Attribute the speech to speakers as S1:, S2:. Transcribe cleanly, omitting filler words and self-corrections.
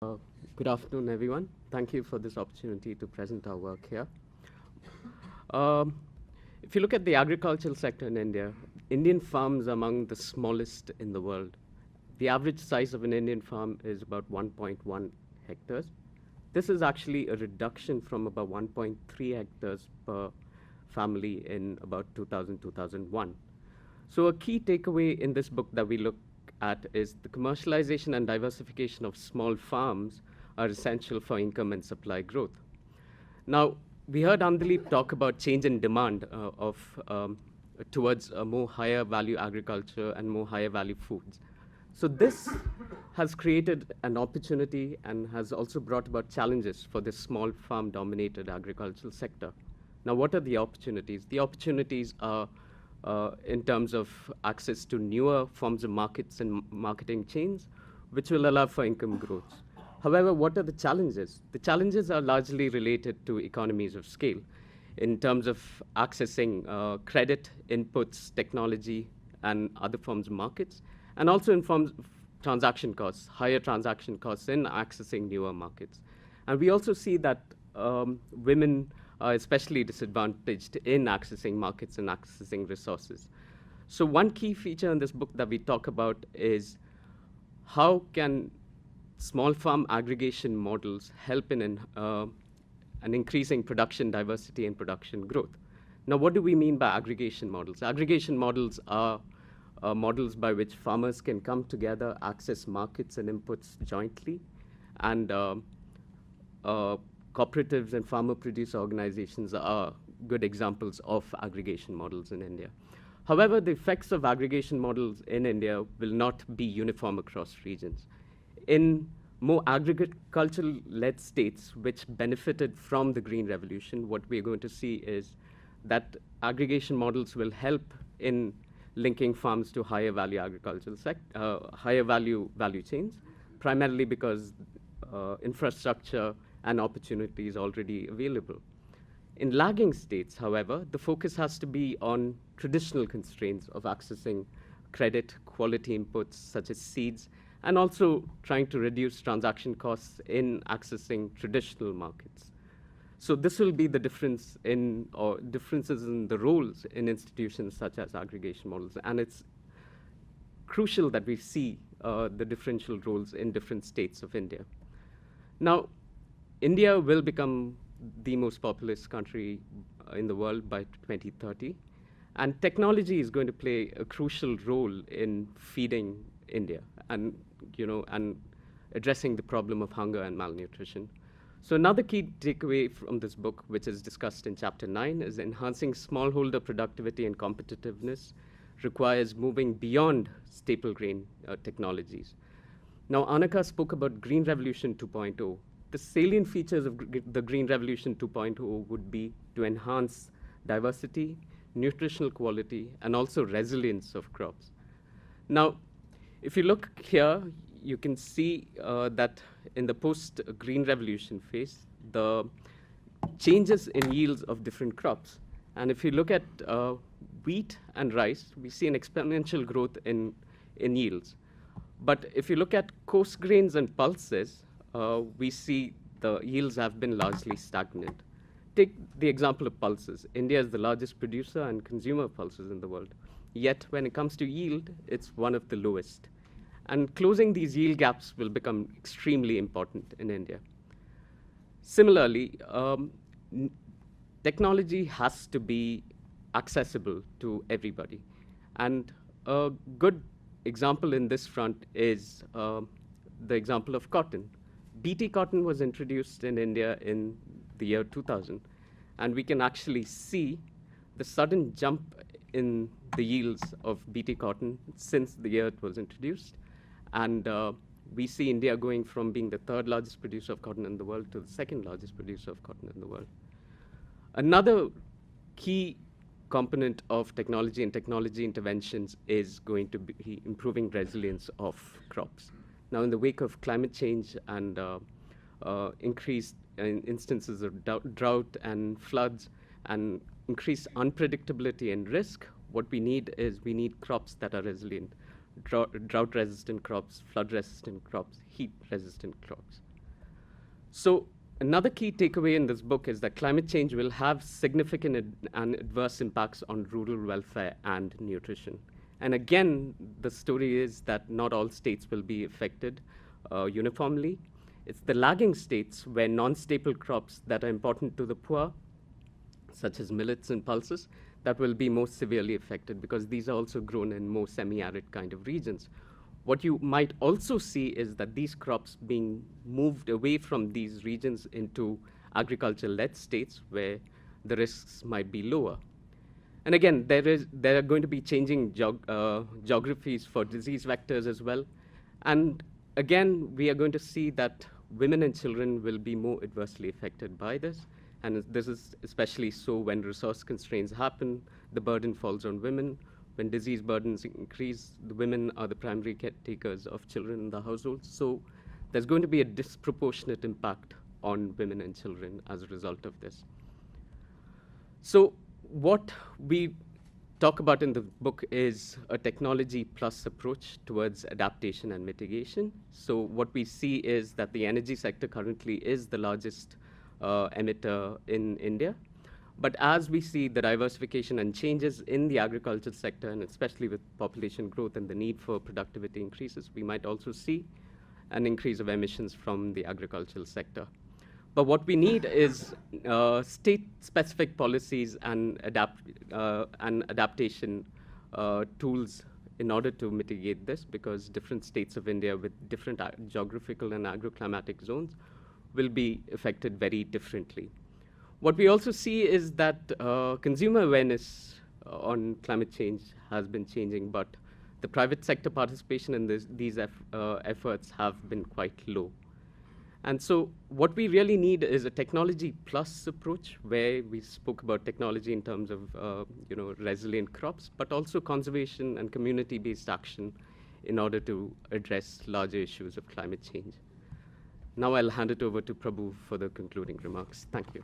S1: Uh, Good afternoon, everyone. Thank you for this opportunity to present our work here. Um, if you look at the agricultural sector in India, Indian farms are among the smallest in the world. The average size of an Indian farm is about 1.1 hectares. This is actually a reduction from about 1.3 hectares per family in about 2000, 2001. So a key takeaway in this book that we look at is the commercialization and diversification of small farms are essential for income and supply growth. Now, we heard Andalip talk about change in demand towards a more higher value agriculture and more higher value foods. So this has created an opportunity and has also brought about challenges for this small farm dominated agricultural sector. Now, what are the opportunities? The opportunities are in terms of access to newer forms of markets and marketing chains, which will allow for income growth. However, what are the challenges? The challenges are largely related to economies of scale in terms of accessing credit, inputs, technology, and other forms of markets, and also in forms of transaction costs, higher transaction costs in accessing newer markets. And we also see that women are especially disadvantaged in accessing markets and accessing resources. So one key feature in this book that we talk about is how can small farm aggregation models help in an increasing production diversity and production growth. Now, what do we mean by aggregation models? Aggregation models are models by which farmers can come together, access markets and inputs jointly, and cooperatives and farmer producer organizations are good examples of aggregation models in India. However, the effects of aggregation models in India will not be uniform across regions. In more agricultural-led states which benefited from the Green Revolution, what we're going to see is that aggregation models will help in linking farms to higher value higher value chains, primarily because infrastructure and opportunity is already available. In lagging states, however, the focus has to be on traditional constraints of accessing credit, quality inputs such as seeds, and also trying to reduce transaction costs in accessing traditional markets. So this will be the difference in, or differences in the roles in institutions such as aggregation models. And it's crucial that we see the differential roles in different states of India. Now, India will become the most populous country in the world by 2030, and technology is going to play a crucial role in feeding India and, and addressing the problem of hunger and malnutrition. So another key takeaway from this book, which is discussed in chapter 9, is enhancing smallholder productivity and competitiveness requires moving beyond staple grain technologies. Now, Anaka spoke about Green Revolution 2.0. The salient features of the Green Revolution 2.0 would be to enhance diversity, nutritional quality, and also resilience of crops. Now, if you look here, you can see that in the post-Green Revolution phase, the changes in yields of different crops. And if you look at wheat and rice, we see an exponential growth in yields. But if you look at coarse grains and pulses, we see the yields have been largely stagnant. Take the example of pulses. India is the largest producer and consumer of pulses in the world. Yet, when it comes to yield, it's one of the lowest. And closing these yield gaps will become extremely important in India. Similarly, technology has to be accessible to everybody. And a good example in this front is the example of cotton. BT cotton was introduced in India in the year 2000, and we can actually see the sudden jump in the yields of BT cotton since the year it was introduced. And we see India going from being the third largest producer of cotton in the world to the second largest producer of cotton in the world. Another key component of technology and technology interventions is going to be improving resilience of crops. Now, in the wake of climate change and increased instances of drought and floods and increased unpredictability and risk, what we need is crops that are resilient, drought-resistant crops, flood-resistant crops, heat-resistant crops. So another key takeaway in this book is that climate change will have significant and adverse impacts on rural welfare and nutrition. And again, the story is that not all states will be affected uniformly. It's the lagging states where non-staple crops that are important to the poor, such as millets and pulses, that will be most severely affected because these are also grown in more semi-arid kind of regions. What you might also see is that these crops being moved away from these regions into agriculture-led states where the risks might be lower. And again, there are going to be changing geographies for disease vectors as well. And again, we are going to see that women and children will be more adversely affected by this. And this is especially so when resource constraints happen, the burden falls on women. When disease burdens increase, the women are the primary caretakers of children in the household. So there's going to be a disproportionate impact on women and children as a result of this. So what we talk about in the book is a technology plus approach towards adaptation and mitigation. So what we see is that the energy sector currently is the largest emitter in India. But as we see the diversification and changes in the agriculture sector, and especially with population growth and the need for productivity increases, we might also see an increase of emissions from the agricultural sector. But what we need is state-specific policies and adaptation tools in order to mitigate this, because different states of India with different geographical and agroclimatic zones will be affected very differently. What we also see is that consumer awareness on climate change has been changing, but the private sector participation in these efforts have been quite low. And so what we really need is a technology plus approach where we spoke about technology in terms of resilient crops, but also conservation and community-based action in order to address larger issues of climate change. Now I'll hand it over to Prabhu for the concluding remarks. Thank you.